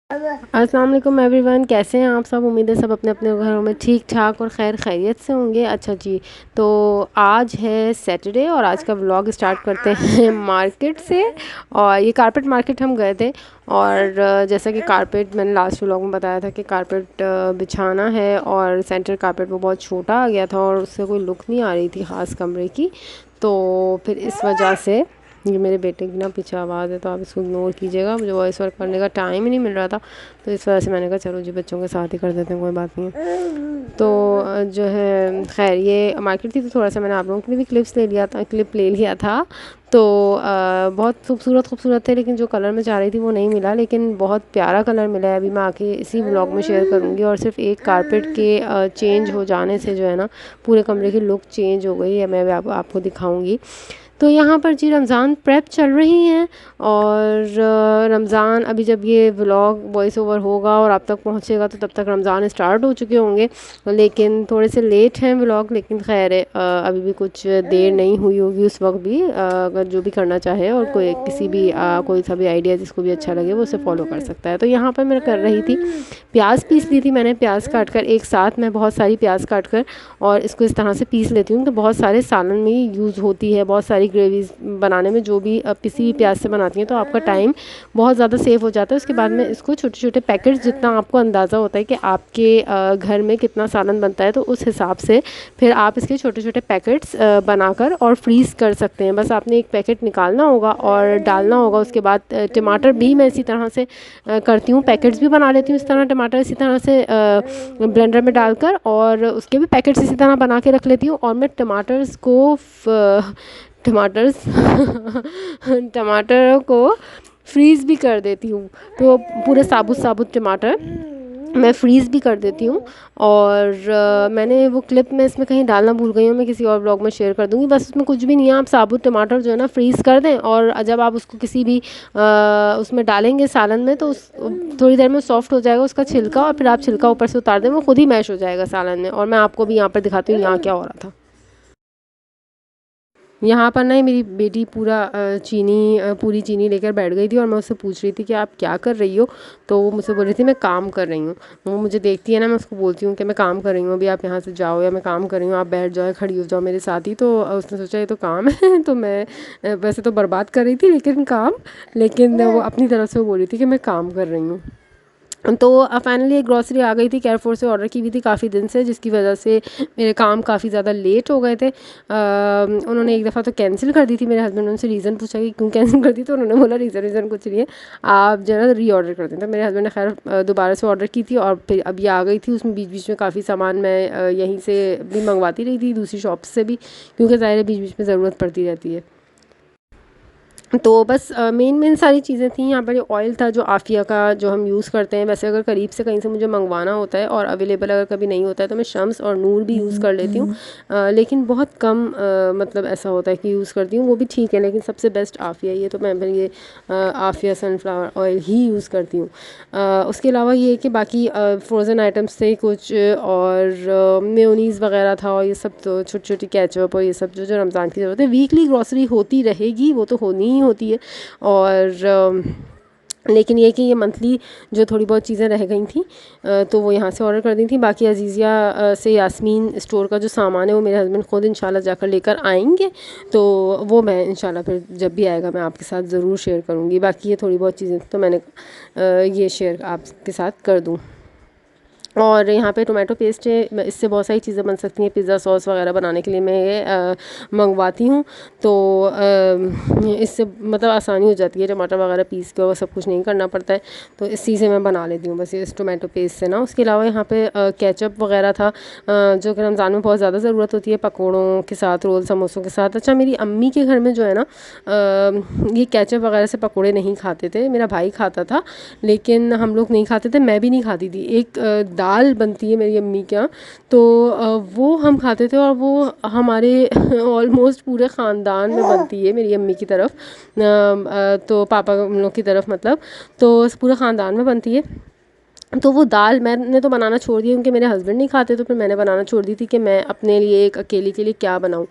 अस्सलाम वालेकुम एवरीवन, कैसे हैं आप सब। उम्मीद है सब अपने अपने घरों में ठीक ठाक और खैर खैरियत से होंगे। अच्छा जी, तो आज है सैटरडे और आज का व्लॉग स्टार्ट करते हैं मार्केट से। और ये कारपेट मार्केट हम गए थे और जैसा कि कारपेट मैंने लास्ट व्लॉग में बताया था कि कारपेट बिछाना है और सेंटर कारपेट वो बहुत छोटा आ गया था और उससे कोई लुक नहीं आ रही थी ख़ास कमरे की। तो फिर इस वजह से ये मेरे बेटे की ना पीछे आवाज़ है तो आप इसको इग्नोर कीजिएगा, मुझे वॉइस वर्क करने का टाइम ही नहीं मिल रहा था। तो इस वजह से मैंने कहा चलो जी बच्चों के साथ ही कर देते हैं, कोई बात नहीं है। तो जो है खैर ये मार्केट थी तो थोड़ा सा मैंने आप लोगों के लिए भी क्लिप ले लिया था। तो बहुत खूबसूरत खूबसूरत थे लेकिन जो कलर मैं चाह रही थी वो नहीं मिला, लेकिन बहुत प्यारा कलर मिला है। अभी मैं आके इसी व्लॉग में शेयर करूँगी। और सिर्फ एक कारपेट के चेंज हो जाने से जो है ना पूरे कमरे की लुक चेंज हो गई है। मैं भी आपको दिखाऊंगी। तो यहाँ पर जी रमज़ान प्रेप चल रही हैं और रमज़ान अभी जब ये व्लॉग वॉइस ओवर होगा और आप तक पहुँचेगा तो तब तक रमज़ान स्टार्ट हो चुके होंगे। लेकिन थोड़े से लेट हैं व्लॉग, लेकिन खैर है अभी भी कुछ देर नहीं हुई होगी उस वक्त भी। अगर जो भी करना चाहे और कोई किसी भी कोई सा भी आइडिया जिसको भी अच्छा लगे वो उसे फॉलो कर सकता है। तो यहाँ पर मैं कर रही थी प्याज पीस ली थी मैंने। प्याज काट कर एक साथ मैं बहुत सारी प्याज काट कर और इसको इस तरह से पीस लेती हूँ तो बहुत सारे सालन में यूज़ होती है। बहुत सारी ग्रेवीज बनाने में जो भी पिसी हुई प्याज से बनाती हैं तो आपका टाइम बहुत ज़्यादा सेव हो जाता है। उसके बाद में इसको छोटे छोटे पैकेट्स, जितना आपको अंदाज़ा होता है कि आपके घर में कितना सालन बनता है तो उस हिसाब से फिर आप इसके छोटे छोटे पैकेट्स बनाकर और फ्रीज़ कर सकते हैं। बस आपने एक पैकेट निकालना होगा और डालना होगा। उसके बाद टमाटर भी मैं इसी तरह से करती हूँ, पैकेट्स भी बना लेती हूँ इस तरह। टमाटर इसी तरह से ब्लेंडर में डालकर और उसके भी पैकेट्स इसी तरह बना के रख लेती हूँ। और मैं टमाटर्स टमाटरों को फ्रीज़ भी कर देती हूँ। तो पूरे साबुत साबुत टमाटर मैं फ्रीज़ भी कर देती हूँ। और मैंने वो क्लिप में इसमें कहीं डालना भूल गई हूँ, मैं किसी और ब्लॉग में शेयर कर दूँगी। बस उसमें कुछ भी नहीं है, आप साबुत टमाटर जो है ना फ्रीज़ कर दें और जब आप उसको किसी भी उसमें डालेंगे सालन में तो उस थोड़ी देर में सॉफ्ट हो जाएगा उसका छिलका और फिर आप छिलका ऊपर से उतार दें, वो खुद ही मैश हो जाएगा सालन में। और मैं आपको भी यहाँ पर दिखाती हूँ यहाँ क्या हो रहा था। यहाँ पर ना मेरी बेटी पूरी चीनी लेकर बैठ गई थी और मैं उससे पूछ रही थी कि आप क्या कर रही हो। तो वो मुझसे बोल रही थी मैं काम कर रही हूँ। वो मुझे देखती है ना, मैं उसको बोलती हूँ कि मैं काम कर रही हूँ, अभी आप यहाँ से जाओ, या मैं काम कर रही हूँ आप बैठ जाओ, खड़ी हो जाओ मेरे साथ ही। तो उसने सोचा ये तो काम है तो मैं वैसे तो बर्बाद कर रही थी लेकिन वो अपनी तरफ से वो बोल रही थी कि मैं काम कर रही हूँ। तो फाइनली एक ग्रॉसरी आ गई थी, केयरफोर से ऑर्डर की हुई थी काफ़ी दिन से, जिसकी वजह से मेरे काम काफ़ी ज़्यादा लेट हो गए थे। उन्होंने एक दफ़ा तो कैंसिल कर दी थी, मेरे हस्बैंड ने उनसे रीज़न पूछा कि क्यों कैंसिल कर दी तो उन्होंने बोला रीज़न कुछ नहीं है, आप जो है ना री ऑर्डर कर दें। तो मेरे हस्बैंड ने खैर दोबारा से ऑर्डर की थी और फिर अभी आ गई थी। उसमें बीच बीच में काफ़ी सामान मैं यहीं से भी मंगवाती रही थी, दूसरी शॉप से भी, क्योंकि ज़ाहिर है बीच बीच में ज़रूरत पड़ती रहती है। तो बस मेन सारी चीज़ें थी। यहाँ पर ये ऑयल था जो आफिया का जो हम यूज़ करते हैं। वैसे अगर करीब से कहीं से मुझे मंगवाना होता है और अवेलेबल अगर कभी नहीं होता है तो मैं शम्स और नूर भी यूज़ कर लेती हूँ। लेकिन बहुत कम मतलब ऐसा होता है कि यूज़ करती हूँ, वो भी ठीक है, लेकिन सबसे बेस्ट आफिया ही है। तो मैं फिर ये आफिया सनफ्लावर ऑयल ही यूज़ करती हूँ। उसके अलावा ये है कि बाकी फ्रोज़न आइटम्स थे कुछ और मेयोनीज़ वगैरह था और ये सब, तो छोटी छोटी केचप और ये सब जो जो रमज़ान की ज़रूरत है। वीकली ग्रॉसरी होती रहेगी, वो तो होनी ही होती है। और लेकिन ये कि ये मंथली जो थोड़ी बहुत चीज़ें रह गई थी तो वो यहाँ से ऑर्डर कर दी थी। बाकी अजीज़िया से यास्मीन स्टोर का जो सामान है वो मेरे हस्बैंड ख़ुद इंशाल्लाह जाकर लेकर आएंगे। तो वो मैं इंशाल्लाह फिर जब भी आएगा मैं आपके साथ ज़रूर शेयर करूँगी। बाकी ये थोड़ी बहुत चीज़ें तो मैंने ये शेयर आपके साथ कर दूँ। और यहाँ पे टोमेटो पेस्ट है, इससे बहुत सारी चीज़ें बन सकती हैं। पिज़्ज़ा सॉस वगैरह बनाने के लिए मैं ये मंगवाती हूँ। तो इससे मतलब आसानी हो जाती है, टमाटर वगैरह पीस के और सब कुछ नहीं करना पड़ता है। तो इसी से मैं बना लेती हूँ बस इस टोमेटो पेस्ट से ना। उसके अलावा यहाँ पे केचप वगैरह था जो कि रमज़ान में बहुत ज़्यादा ज़रूरत होती है पकौड़ों के साथ, रोल समोसों के साथ। अच्छा, मेरी अम्मी के घर में जो है ना ये केचप वगैरह से पकौड़े नहीं खाते थे, मेरा भाई खाता था लेकिन हम लोग नहीं खाते थे, मैं भी नहीं खाती थी। एक दाल बनती है मेरी अम्मी के यहाँ, तो वो हम खाते थे और वो हमारे ऑलमोस्ट पूरे ख़ानदान में बनती है मेरी अम्मी की तरफ, तो पापा हम लोग की तरफ मतलब, तो पूरे ख़ानदान में बनती है। तो वो दाल मैंने तो बनाना छोड़ दिया क्योंकि मेरे हस्बैंड नहीं खाते, तो फिर मैंने बनाना छोड़ दी थी कि मैं अपने लिए एक अकेले के लिए क्या बनाऊँ।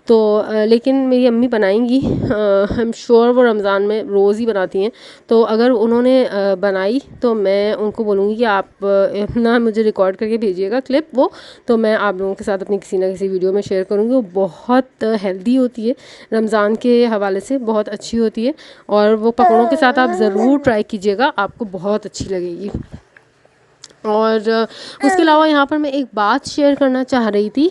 तो लेकिन मेरी अम्मी बनाएंगी, आई एम श्योर, वो रमज़ान में रोज़ ही बनाती हैं। तो अगर उन्होंने बनाई तो मैं उनको बोलूँगी कि आप ना मुझे रिकॉर्ड करके भेजिएगा क्लिप वो, तो मैं आप लोगों के साथ अपनी किसी ना किसी वीडियो में शेयर करूँगी। वो बहुत हेल्दी होती है, रमज़ान के हवाले से बहुत अच्छी होती है, और वो पकौड़ों के साथ आप ज़रूर ट्राई कीजिएगा, आपको बहुत अच्छी लगेगी। और उसके अलावा यहाँ पर मैं एक बात शेयर करना चाह रही थी,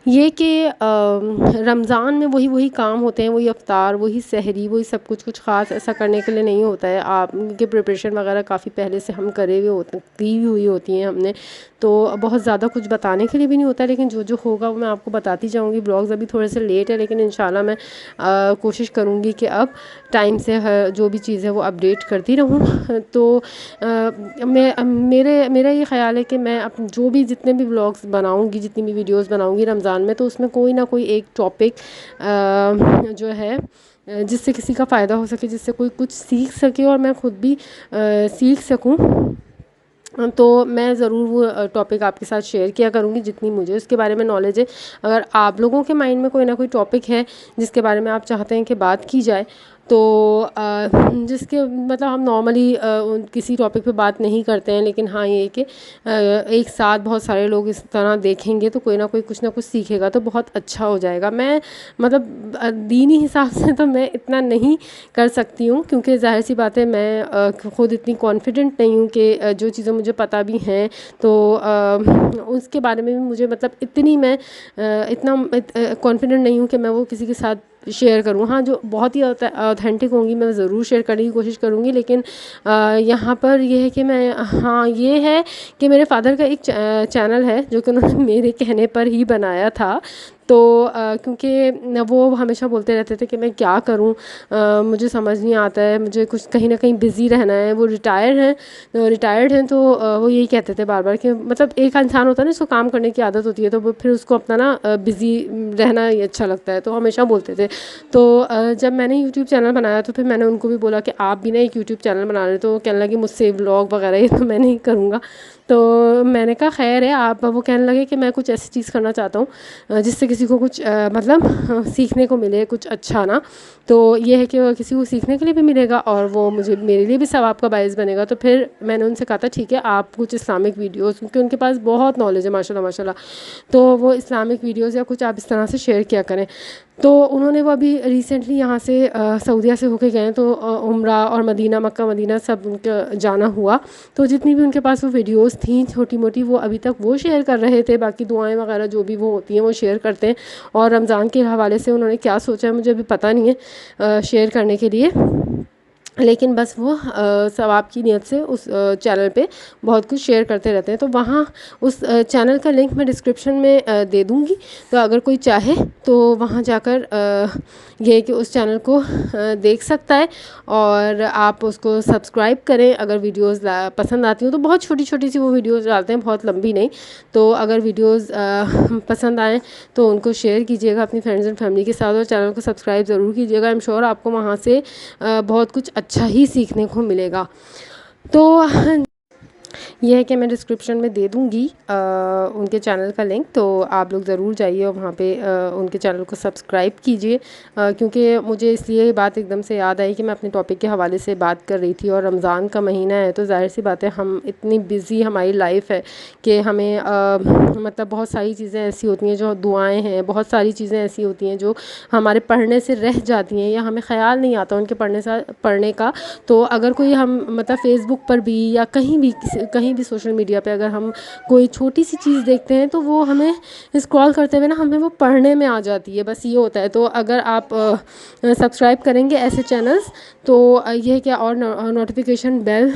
ये कि रमज़ान में वही वही काम होते हैं, वही अफ्तार, वही सहरी, वही सब कुछ, कुछ ख़ास ऐसा करने के लिए नहीं होता है। आप उनके प्रिपरेशन वगैरह काफ़ी पहले से हम करे हुए होते, की हुई होती हैं हमने, तो बहुत ज़्यादा कुछ बताने के लिए भी नहीं होता है, लेकिन जो जो होगा वो मैं आपको बताती जाऊँगी। ब्लॉग्स अभी थोड़े से लेट है, लेकिन इंशाल्लाह मैं कोशिश करूँगी कि अब टाइम से जो भी चीज़ है वो अपडेट करती रहूँ। तो मेरा ये ख़्याल है कि मैं जो भी जितने भी व्लॉग्स बनाऊँगी, जितनी भी वीडियोस बनाऊँगी रमज़ान में, तो उसमें कोई ना कोई एक टॉपिक जो है जिससे किसी का फ़ायदा हो सके, जिससे कोई कुछ सीख सके और मैं ख़ुद भी सीख सकूँ। तो मैं ज़रूर वो टॉपिक आपके साथ शेयर किया करूँगी जितनी मुझे उसके बारे में नॉलेज है। अगर आप लोगों के माइंड में कोई ना कोई टॉपिक है जिसके बारे में आप चाहते हैं कि बात की जाए, तो जिसके मतलब हम नॉर्मली किसी टॉपिक पे बात नहीं करते हैं, लेकिन हाँ ये कि एक साथ बहुत सारे लोग इस तरह देखेंगे तो कोई ना कोई कुछ ना कुछ सीखेगा, तो बहुत अच्छा हो जाएगा। मैं मतलब दीनी हिसाब से तो मैं इतना नहीं कर सकती हूँ, क्योंकि जाहिर सी बात है मैं ख़ुद इतनी कॉन्फिडेंट नहीं हूँ कि जो चीज़ें मुझे पता भी हैं तो उसके बारे में भी मुझे मतलब इतनी मैं इतना कॉन्फिडेंट नहीं हूँ कि मैं वो किसी के साथ शेयर करूँ। हाँ, जो बहुत ही ऑथेंटिक होंगी मैं ज़रूर शेयर करने की कोशिश करूँगी, लेकिन यहाँ पर ये है कि मैं, हाँ ये है कि मेरे फादर का एक चैनल है जो कि उन्होंने मेरे कहने पर ही बनाया था। तो क्योंकि वो हमेशा बोलते रहते थे कि मैं क्या करूं, मुझे समझ नहीं आता है, मुझे कुछ कहीं ना कहीं बिज़ी रहना है। वो रिटायर्ड हैं, तो वो यही कहते थे बार बार कि मतलब एक इंसान होता है ना, उसको काम करने की आदत होती है, तो वो फिर उसको अपना ना बिज़ी रहना ही अच्छा लगता है, तो हमेशा बोलते थे। तो जब मैंने यूट्यूब चैनल बनाया तो फिर मैंने उनको भी बोला कि आप भी ना एक यूट्यूब चैनल बना रहे, तो कहने लगे मुझसे व्लॉग वगैरह ये तो मैं नहीं करूँगा। तो मैंने कहा खैर है आप, वो कहने लगे कि मैं कुछ ऐसी चीज़ करना चाहता हूँ जिससे किसी को कुछ मतलब सीखने को मिले कुछ अच्छा ना। तो ये है कि किसी को सीखने के लिए भी मिलेगा और वो मुझे मेरे लिए भी सवाब का बायस बनेगा। तो फिर मैंने उनसे कहा था ठीक है आप कुछ इस्लामिक वीडियोस, क्योंकि उनके पास बहुत नॉलेज है माशाल्लाह माशाल्लाह, तो वो इस्लामिक वीडियोस या कुछ आप इस तरह से शेयर किया करें। तो उन्होंने वो अभी रिसेंटली यहाँ से सऊदीया से होके गए, तो उम्रा और मदीना, मक्का मदीना सब उनका जाना हुआ। तो जितनी भी उनके पास वो वीडियोस थी छोटी मोटी, वो अभी तक वो शेयर कर रहे थे। बाकी दुआएं वगैरह जो भी वो होती हैं वो शेयर करते हैं। और रमज़ान के हवाले से उन्होंने क्या सोचा है मुझे अभी पता नहीं है शेयर करने के लिए, लेकिन बस वो सवाब की नियत से उस चैनल पे बहुत कुछ शेयर करते रहते हैं। तो वहाँ उस चैनल का लिंक मैं डिस्क्रिप्शन में दे दूँगी, तो अगर कोई चाहे तो वहाँ जाकर ये है कि उस चैनल को देख सकता है और आप उसको सब्सक्राइब करें। अगर वीडियोस पसंद आती हो तो बहुत छोटी छोटी सी वो वीडियोस डालते हैं, बहुत लंबी नहीं। तो अगर वीडियोस पसंद आएँ तो उनको शेयर कीजिएगा अपनी फ्रेंड्स एंड फैमिली के साथ, और चैनल को सब्सक्राइब ज़रूर कीजिएगा। आई एम श्योर आपको वहाँ से बहुत कुछ अच्छा ही सीखने को मिलेगा। तो यह है कि मैं डिस्क्रिप्शन में दे दूँगी उनके चैनल का लिंक, तो आप लोग ज़रूर जाइए और वहाँ पे उनके चैनल को सब्सक्राइब कीजिए। क्योंकि मुझे इसलिए ये बात एकदम से याद आई कि मैं अपने टॉपिक के हवाले से बात कर रही थी, और रमज़ान का महीना है तो ज़ाहिर सी बात है हम इतनी बिज़ी हमारी लाइफ है कि हमें मतलब बहुत सारी चीज़ें ऐसी होती हैं जो दुआएँ हैं, बहुत सारी चीज़ें ऐसी होती हैं जो हमारे पढ़ने से रह जाती हैं या हमें ख़्याल नहीं आता उनके पढ़ने का। तो अगर कोई हम मतलब फ़ेसबुक पर भी या कहीं भी सोशल मीडिया पे अगर हम कोई छोटी सी चीज़ देखते हैं तो वो हमें स्क्रॉल करते हुए ना हमें वो पढ़ने में आ जाती है, बस ये होता है। तो अगर आप सब्सक्राइब करेंगे ऐसे चैनल्स, तो ये है क्या, और नोटिफिकेशन बेल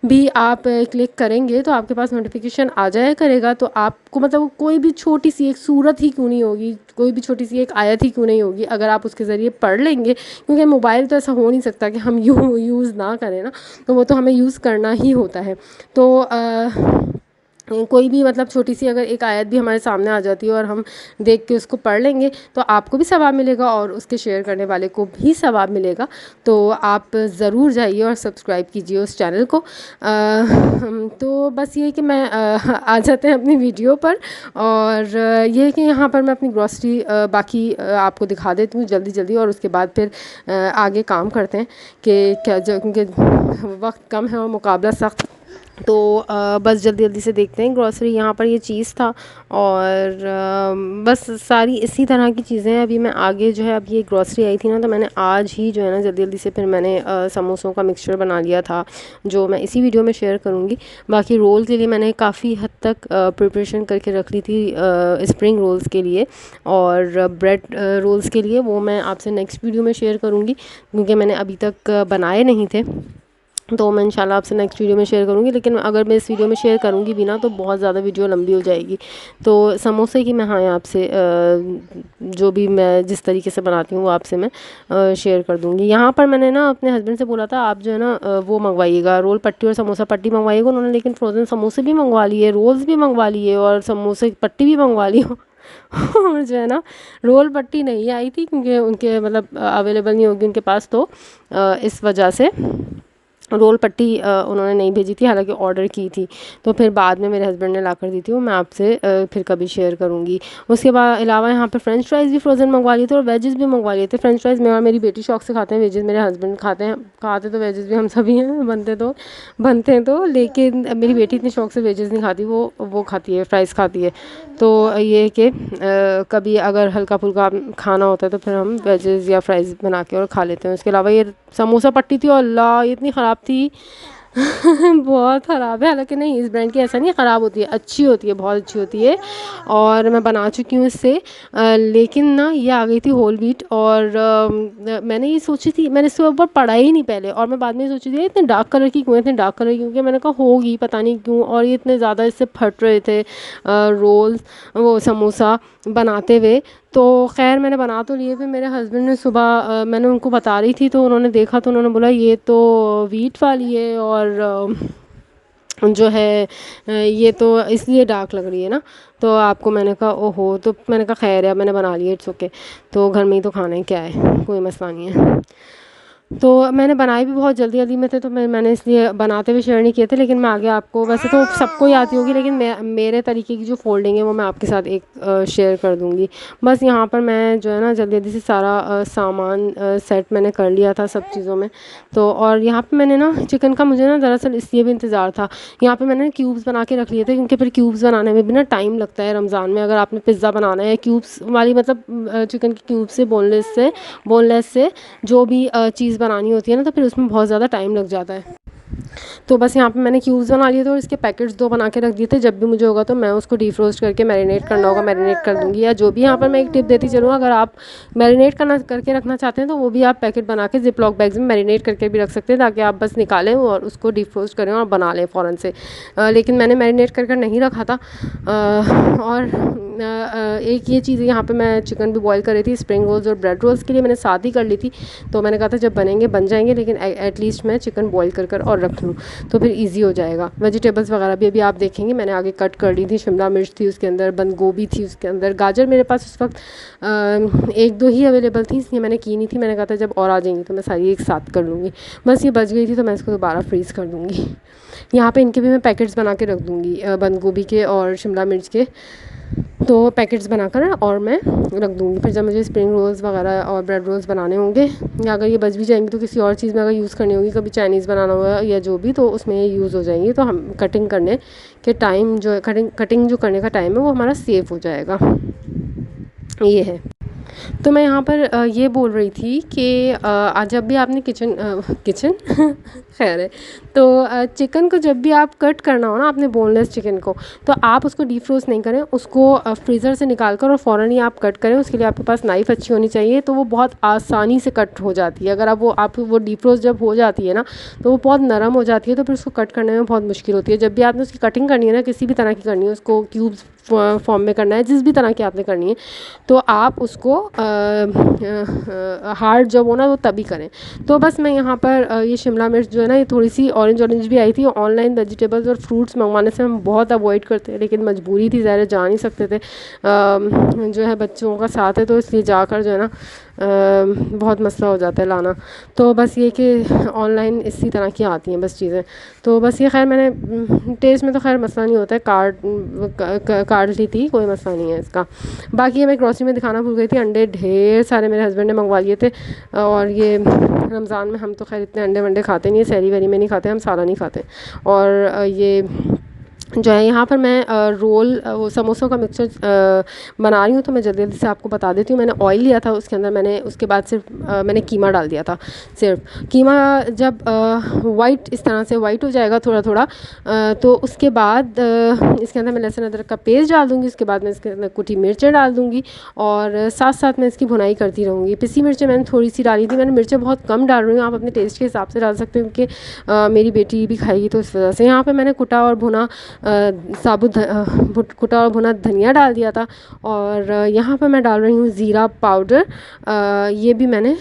भी आप क्लिक करेंगे तो आपके पास नोटिफिकेशन आ जाया करेगा। तो आपको मतलब कोई भी छोटी सी एक सूरत ही क्यों नहीं होगी, कोई भी छोटी सी एक आयत ही क्यों नहीं होगी, अगर आप उसके ज़रिए पढ़ लेंगे, क्योंकि मोबाइल तो ऐसा हो नहीं सकता कि हम यूज़ ना करें ना, तो वो तो हमें यूज़ करना ही होता है। तो कोई भी मतलब छोटी सी अगर एक आयत भी हमारे सामने आ जाती है और हम देख के उसको पढ़ लेंगे तो आपको भी सवाब मिलेगा और उसके शेयर करने वाले को भी सवाब मिलेगा। तो आप ज़रूर जाइए और सब्सक्राइब कीजिए उस चैनल को। तो बस ये कि मैं आ जाते हैं अपनी वीडियो पर, और ये है कि यहाँ पर मैं अपनी ग्रॉसरी बाकी आपको दिखा देती हूँ जल्दी जल्दी, और उसके बाद फिर आगे काम करते हैं कि क्या, क्योंकि वक्त कम है और मुकाबला सख्त। तो बस जल्दी जल्दी से देखते हैं ग्रॉसरी। यहाँ पर ये चीज़ था, और बस सारी इसी तरह की चीज़ें हैं। अभी मैं आगे जो है, अब ये ग्रॉसरी आई थी ना, तो मैंने आज ही जो है ना जल्दी जल्दी से फिर मैंने समोसों का मिक्सचर बना लिया था, जो मैं इसी वीडियो में शेयर करूँगी। बाकी रोल के लिए मैंने काफ़ी हद तक प्रिपरेशन करके रख ली थी स्प्रिंग रोल्स के लिए, और ब्रेड रोल्स के लिए वो मैं आपसे नेक्स्ट वीडियो में शेयर करूँगी, क्योंकि मैंने अभी तक बनाए नहीं थे। तो मैं इंशाल्लाह आपसे नेक्स्ट वीडियो में शेयर करूँगी। लेकिन अगर मैं इस वीडियो में शेयर करूँगी भी ना तो बहुत ज़्यादा वीडियो लंबी हो जाएगी। तो समोसे की मैं हाँ आपसे जो भी मैं जिस तरीके से बनाती हूँ वो आपसे मैं शेयर कर दूँगी। यहाँ पर मैंने ना अपने हस्बैंड से बोला था आप जो है ना वो मंगवाइएगा, रोल पट्टी और समोसा पट्टी मंगवाइएगा। उन्होंने लेकिन फ्रोज़न समोसे भी मंगवा लिए, रोल्स भी मंगवा लिए और समोसे पट्टी भी मंगवा ली। और जो है ना रोल पट्टी नहीं आई थी, क्योंकि उनके मतलब अवेलेबल नहीं होगी उनके पास, तो इस वजह से रोल पट्टी उन्होंने नहीं भेजी थी, हालांकि ऑर्डर की थी। तो फिर बाद में मेरे हस्बैंड ने ला कर दी थी, वो मैं आपसे फिर कभी शेयर करूँगी। उसके बाद अलावा यहाँ पे फ्रेंच फ्राइज़ भी फ्रोज़न मंगवा लिए थे और वेजेस भी मंगवा लिए थे। फ्रेंच फ्राइज़ मैं और मेरी बेटी शौक से खाते हैं, वेजेस मेरे हस्बैंड खाते हैं। खाते तो वेजेस भी हम सभी हैं, बनते हैं तो, लेकिन मेरी बेटी इतनी शौक से वेजेस नहीं खाती, वो खाती है, फ्राइज़ खाती है। तो ये कि कभी अगर हल्का फुल्का खाना होता है तो फिर हम वेजेस या फ्राइज़ बना के और खा लेते हैं। उसके अलावा ये समोसा पट्टी थी, और अल्लाह ये इतनी ख़राब थी। बहुत ख़राब है, हालांकि नहीं इस ब्रांड की ऐसा नहीं ख़राब होती है, अच्छी होती है, बहुत अच्छी होती है, और मैं बना चुकी हूँ इससे। लेकिन ना ये आ गई थी होल व्हीट, और मैंने ये सोची थी, मैंने इसके ऊपर पढ़ा ही नहीं पहले, और मैं बाद में सोची थी इतने डार्क कलर की क्यों है, इतने डार्क कलर की, क्योंकि मैंने कहा होगी पता नहीं क्यों, और ये इतने ज़्यादा इससे फट रहे थे रोल्स, वो समोसा बनाते हुए। तो खैर मैंने बना तो लिए। फिर मेरे हस्बैंड ने सुबह मैंने उनको बता रही थी तो उन्होंने देखा, तो उन्होंने बोला ये तो वीट वाली है, और जो है ये तो इसलिए डार्क लग रही है ना, तो आपको। मैंने कहा ओहो, तो मैंने कहा खैर है, मैंने बना लिया, इट्स ओके, तो घर में ही तो खाना है, क्या है, कोई मसला नहीं है। तो मैंने बनाए भी बहुत जल्दी जल्दी में थे, तो मैंने इसलिए बनाते हुए शेयर नहीं किए थे। लेकिन मैं आगे आपको, वैसे तो सबको ही आती होगी, लेकिन मेरे तरीके की जो फोल्डिंग है वो मैं आपके साथ एक शेयर कर दूँगी। बस यहाँ पर मैं जो है ना जल्दी जल्दी से सारा सामान सेट मैंने कर लिया था सब चीज़ों में। तो और यहाँ पे मैंने ना चिकन का मुझे ना दरअसल इसलिए भी इंतज़ार था, यहाँ पे मैंने क्यूब्स बना के रख लिए थे, क्योंकि फिर क्यूब्स बनाने में भी ना टाइम लगता है रमज़ान में। अगर आपने पिज़्ज़ा बनाना है क्यूब्स वाली, मतलब चिकन के क्यूब से, बोनलेस से जो भी चीज़ बनानी होती है ना, तो फिर उसमें बहुत ज़्यादा टाइम लग जाता है। तो बस यहाँ पे मैंने क्यूब्स बना लिए थे और इसके पैकेट्स 2 बना के रख दिए थे। जब भी मुझे होगा तो मैं उसको डीफ्रोस्ट करके मैरिनेट करना होगा, मैरिनेट कर दूँगी। या जो भी यहाँ पर मैं एक टिप देती चलूँ, अगर आप मैरिनेट करके रखना चाहते हैं तो वो भी आप पैकेट बना के जिप लॉक बैग्स में मैरिनेट करके भी रख सकते हैं, ताकि आप बस निकालें और उसको डीफ्रोस्ट करें और बना लें फ़ौरन से। लेकिन मैंने मैरिनेट कर नहीं रखा था। और एक ये चीज़ यहाँ पे मैं चिकन भी बॉईल कर रही थी स्प्रिंग रोल्स और ब्रेड रोल्स के लिए, मैंने साथ ही कर ली थी। तो मैंने कहा था जब बनेंगे बन जाएंगे, लेकिन एटलीस्ट मैं चिकन बॉईल कर और रख लूँ, तो फिर इजी हो जाएगा। वेजिटेबल्स वगैरह भी अभी आप देखेंगे मैंने आगे कट कर ली थी। शिमला मिर्च थी उसके अंदर, बंद गोभी थी उसके अंदर, गाजर मेरे पास उस वक्त 1-2 ही अवेलेबल थी, इसलिए मैंने की नहीं थी। मैंने कहा था जब और आ जाएंगी तो मैं सारी एक साथ कर लूँगी। बस ये बच गई थी तो मैं इसको दोबारा फ्रीज़ कर दूँगी। यहाँ पे इनके भी मैं पैकेट्स बना के रख दूँगी, बंद गोभी के और शिमला मिर्च के, तो पैकेट्स बनाकर और मैं रख दूँगी। फिर जब मुझे स्प्रिंग रोल्स वगैरह और ब्रेड रोल्स बनाने होंगे, या अगर ये बच भी जाएंगी तो किसी और चीज़ में अगर यूज़ करनी होगी, कभी चाइनीज़ बनाना होगा या जो भी, तो उसमें ये यूज़ हो जाएंगी। तो हम कटिंग करने के टाइम जो है, कटिंग जो करने का टाइम है वो हमारा सेव हो जाएगा। ये है। तो मैं यहाँ पर ये बोल रही थी कि जब भी आपने किचन खैर है, तो चिकन को जब भी आप कट करना हो ना, आपने बोनलेस चिकन को, तो आप उसको डीफ्रोस्ट नहीं करें, उसको फ्रीज़र से निकाल कर और फ़ौरन ही आप कट करें। उसके लिए आपके पास नाइफ़ अच्छी होनी चाहिए, तो वो बहुत आसानी से कट हो जाती है। अगर आप वो डीफ्रोस्ट जब हो जाती है ना, तो वो बहुत नरम हो जाती है, तो फिर उसको कट करने में बहुत मुश्किल होती है। जब भी आपने उसकी कटिंग करनी है ना, किसी भी तरह की करनी है, उसको क्यूब्स फॉर्म में करना है, जिस भी तरह की आपने करनी है, तो आप उसको हार्ड जब हो ना वो तभी करें। तो बस मैं यहाँ पर ये शिमला मिर्च जो है ना ये थोड़ी सी ऑरेंज भी आई थी। ऑनलाइन वेजिटेबल्स और फ्रूट्स मंगवाने से हम बहुत अवॉइड करते हैं, लेकिन मजबूरी थी, ज़्यादा जा नहीं सकते थे। जो है बच्चों का साथ है तो इसलिए जाकर जो है ना बहुत मसला हो जाता है लाना। तो बस ये कि ऑनलाइन इसी तरह की आती हैं बस चीज़ें। तो बस ये खैर मैंने टेस्ट में तो खैर मसला नहीं होता है, कार्ड ली थी, कोई मसला नहीं है इसका। बाकी मैं ग्रॉसरी में दिखाना भूल गई थी, अंडे ढेर सारे मेरे हस्बैंड ने मंगवा लिए थे। और ये रमज़ान में हम तो खैर इतने अंडे वंडे खाते नहीं है, सहरी वहरी में नहीं खाते, हम साला नहीं खाते। और ये जो है यहाँ पर मैं रोल वो समोसों का मिक्सचर बना रही हूँ। तो मैं जल्दी जल्दी से आपको बता देती हूँ। मैंने ऑयल लिया था, उसके अंदर मैंने उसके बाद सिर्फ मैंने कीमा डाल दिया था। सिर्फ कीमा जब वाइट इस तरह से वाइट हो जाएगा थोड़ा थोड़ा, तो उसके बाद इसके अंदर मैं लहसुन अदरक का पेस्ट डाल दूँगी। उसके बाद मैं इसके अंदर कुटी मिर्चें डाल दूँगी और साथ साथ मैं इसकी भुनाई करती रहूँगी। पिसी मिर्चें मैंने थोड़ी सी डाली थी, मैंने मिर्चें बहुत कम डाल रही हूँ, आप अपने टेस्ट के हिसाब से डाल सकते हो, क्योंकि मेरी बेटी भी खाएगी तो इस वजह से। यहाँ पर मैंने कुटा और भुना साबुत कुटा और भुना धनिया डाल दिया था। और यहाँ पर मैं डाल रही हूँ ज़ीरा पाउडर, ये भी मैंने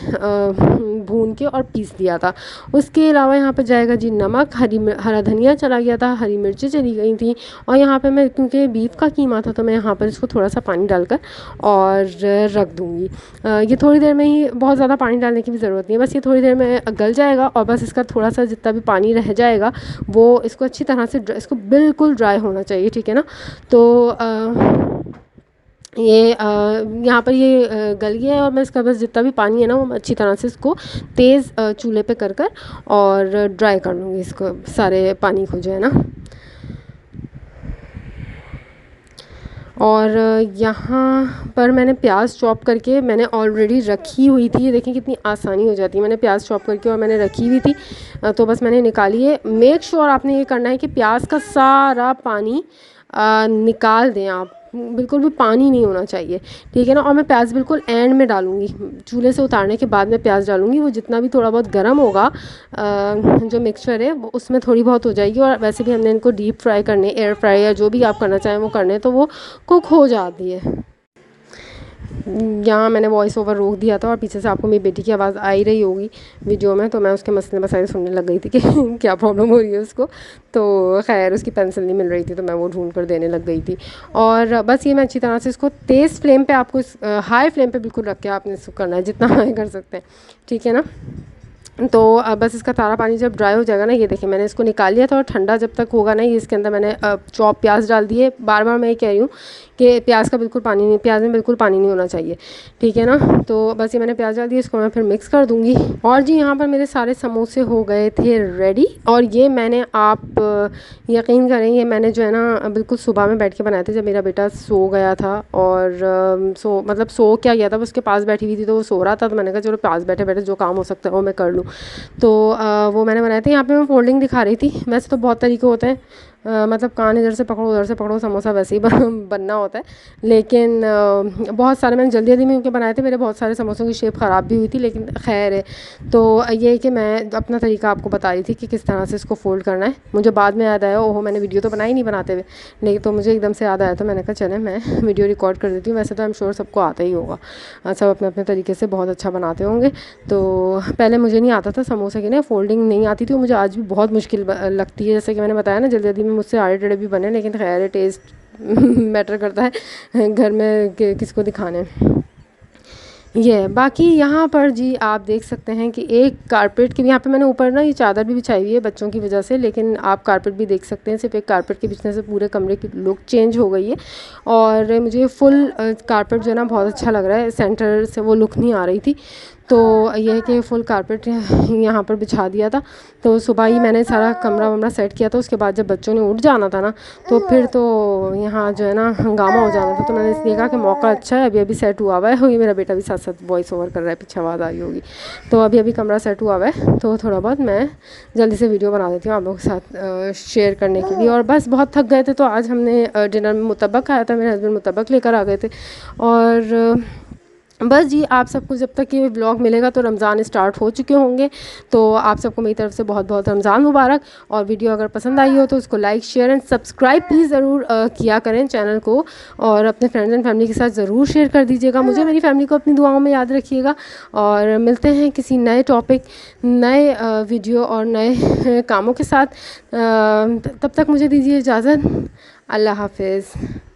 भून के और पीस दिया था। उसके अलावा यहाँ पर जाएगा जी नमक, हरा धनिया चला गया था, हरी मिर्चें चली गई थी। और यहाँ पे मैं, क्योंकि बीफ का कीमा था, तो मैं यहाँ पर इसको थोड़ा सा पानी डालकर और रख दूँगी। ये थोड़ी देर में ही, बहुत ज़्यादा पानी डालने की भी ज़रूरत नहीं है, बस ये थोड़ी देर में गल जाएगा। और बस इसका थोड़ा सा जितना भी पानी रह जाएगा वो इसको अच्छी तरह से इसको बिल्कुल ड्राई होना चाहिए, ठीक है ना। तो ये यहाँ पर ये गल गया है और मैं इसका बस जितना भी पानी है ना वो अच्छी तरह से इसको तेज़ चूल्हे पे कर कर और ड्राई कर लूँगी, इसको सारे पानी को जो है ना। और यहाँ पर मैंने प्याज चॉप करके मैंने ऑलरेडी रखी हुई थी। ये देखें कितनी आसानी हो जाती है, मैंने प्याज चॉप करके और मैंने रखी हुई थी, तो बस मैंने निकाली है। मेक श्योर आपने ये करना है कि प्याज का सारा पानी निकाल दें आप, बिल्कुल भी पानी नहीं होना चाहिए, ठीक है ना। और मैं प्याज बिल्कुल एंड में डालूँगी, चूल्हे से उतारने के बाद मैं प्याज डालूँगी। वो जितना भी थोड़ा बहुत गर्म होगा जो मिक्सचर है वो उसमें थोड़ी बहुत हो जाएगी। और वैसे भी हमने इनको डीप फ्राई करने, एयर फ्राई या जो भी आप करना चाहें वो करने, तो वो कुक हो जाती है। यहाँ मैंने वॉइस ओवर रोक दिया था और पीछे से आपको मेरी बेटी की आवाज़ आ ही रही होगी वीडियो में, तो मैं उसके मसले मसाइल सुनने लग गई थी कि क्या प्रॉब्लम हो रही है उसको। तो खैर उसकी पेंसिल नहीं मिल रही थी तो मैं वो ढूंढ कर देने लग गई थी। और बस ये मैं अच्छी तरह से इसको तेज़ फ्लेम पे, आपको हाई फ्लेम पे बिल्कुल रख के आपने इसको करना है, जितना हाई कर सकते हैं, ठीक है ना। तो बस इसका सारा पानी जब ड्राई हो जाएगा ना, ये देखिए मैंने इसको निकाल लिया था। और ठंडा जब तक होगा ना, ये इसके अंदर मैंने चॉप प्याज डाल दिए। बार बार मैं ये कह रही हूँ कि प्याज का बिल्कुल पानी नहीं, प्याज में बिल्कुल पानी नहीं होना चाहिए, ठीक है ना। तो बस ये मैंने प्याज डाल दिया, इसको मैं फिर मिक्स कर दूँगी। और जी यहाँ पर मेरे सारे समोसे हो गए थे रेडी। और ये मैंने, आप यकीन करें, ये मैंने जो है ना बिल्कुल सुबह में बैठ के बनाए थे, जब मेरा बेटा सो गया था। और सो क्या गया था, उसके पास बैठी हुई थी तो वो सो रहा था, तो मैंने कहा चलो पास बैठे बैठे जो काम हो सकता है वो मैं कर लूँ। तो वो मैंने बनाए थे। यहाँ पे मैं फोल्डिंग दिखा रही थी, वैसे तो बहुत तरीके होते हैं, मतलब कान इधर से पकड़ो उधर से पकड़ो, समोसा वैसे ही बनना होता है। लेकिन बहुत सारे मैंने जल्दी जल्दी में उनके बनाए थे, मेरे बहुत सारे समोसों की शेप ख़राब भी हुई थी, लेकिन खैर है। तो ये कि मैं अपना तरीका आपको बता रही थी कि किस तरह से इसको फ़ोल्ड करना है। मुझे बाद में याद आया, ओहो मैंने वीडियो तो बनाई नहीं बनाते हुए, लेकिन तो मुझे एकदम से याद आया, तो मैंने कहा चले मैं वीडियो रिकॉर्ड कर देती हूँ। वैसे तो आई एम श्योर सबको आता ही होगा, सब अपने अपने तरीके से बहुत अच्छा बनाते होंगे। तो पहले मुझे नहीं आता था समोसे की ना फोल्डिंग नहीं आती थी, मुझे आज भी बहुत मुश्किल लगती है। जैसे कि मैंने बताया ना, जल्दी जल्दी में मुझसे आड़े टेढ़े भी बने, लेकिन खैर टेस्ट मैटर करता है घर में किसको दिखाने। ये बाकी यहाँ पर जी आप देख सकते हैं कि एक कारपेट की भी, यहाँ पे मैंने ऊपर ना ये चादर भी बिछाई हुई है बच्चों की वजह से, लेकिन आप कारपेट भी देख सकते हैं। सिर्फ एक कारपेट के बिछने से पूरे कमरे की लुक चेंज हो गई है। और मुझे फुल कारपेट जो है ना बहुत अच्छा लग रहा है, सेंटर से वो लुक नहीं आ रही थी। तो यह है कि फुल कारपेट यहाँ पर बिछा दिया था। तो सुबह ही मैंने सारा कमरा वमरा सेट किया था। उसके बाद जब बच्चों ने उठ जाना था ना, तो फिर तो यहाँ जो है ना हंगामा हो जाना था। तो मैंने देखा कि मौका अच्छा है, अभी अभी सेट हुआ हुआ है। ये मेरा बेटा भी साथ साथ वॉइस ओवर कर रहा है, पीछे आवाज़ आई होगी। तो अभी अभी कमरा सेट हुआ हुआ है, तो थोड़ा बहुत मैं जल्दी से वीडियो बना देती हूँ आप लोगों के साथ शेयर करने के लिए। और बस बहुत थक गए थे, तो आज हमने डिनर में मुतब्बक खाया था, मेरे हस्बैंड मुतब्बक लेकर आ गए थे। और बस जी, आप सबको जब तक ये व्लॉग मिलेगा तो रमज़ान स्टार्ट हो चुके होंगे। तो आप सबको मेरी तरफ से बहुत बहुत रमज़ान मुबारक। और वीडियो अगर पसंद आई हो तो उसको like share and subscribe please ज़रूर किया करें चैनल को, और अपने फ्रेंड्स एंड फैमिली के साथ ज़रूर शेयर कर दीजिएगा। मुझे, मेरी फैमिली को अपनी दुआओं में याद रखिएगा। और मिलते हैं किसी नए टॉपिक, नए वीडियो और नए कामों के साथ। तब तक मुझे दीजिए इजाज़त। अल्लाह हाफ़िज़।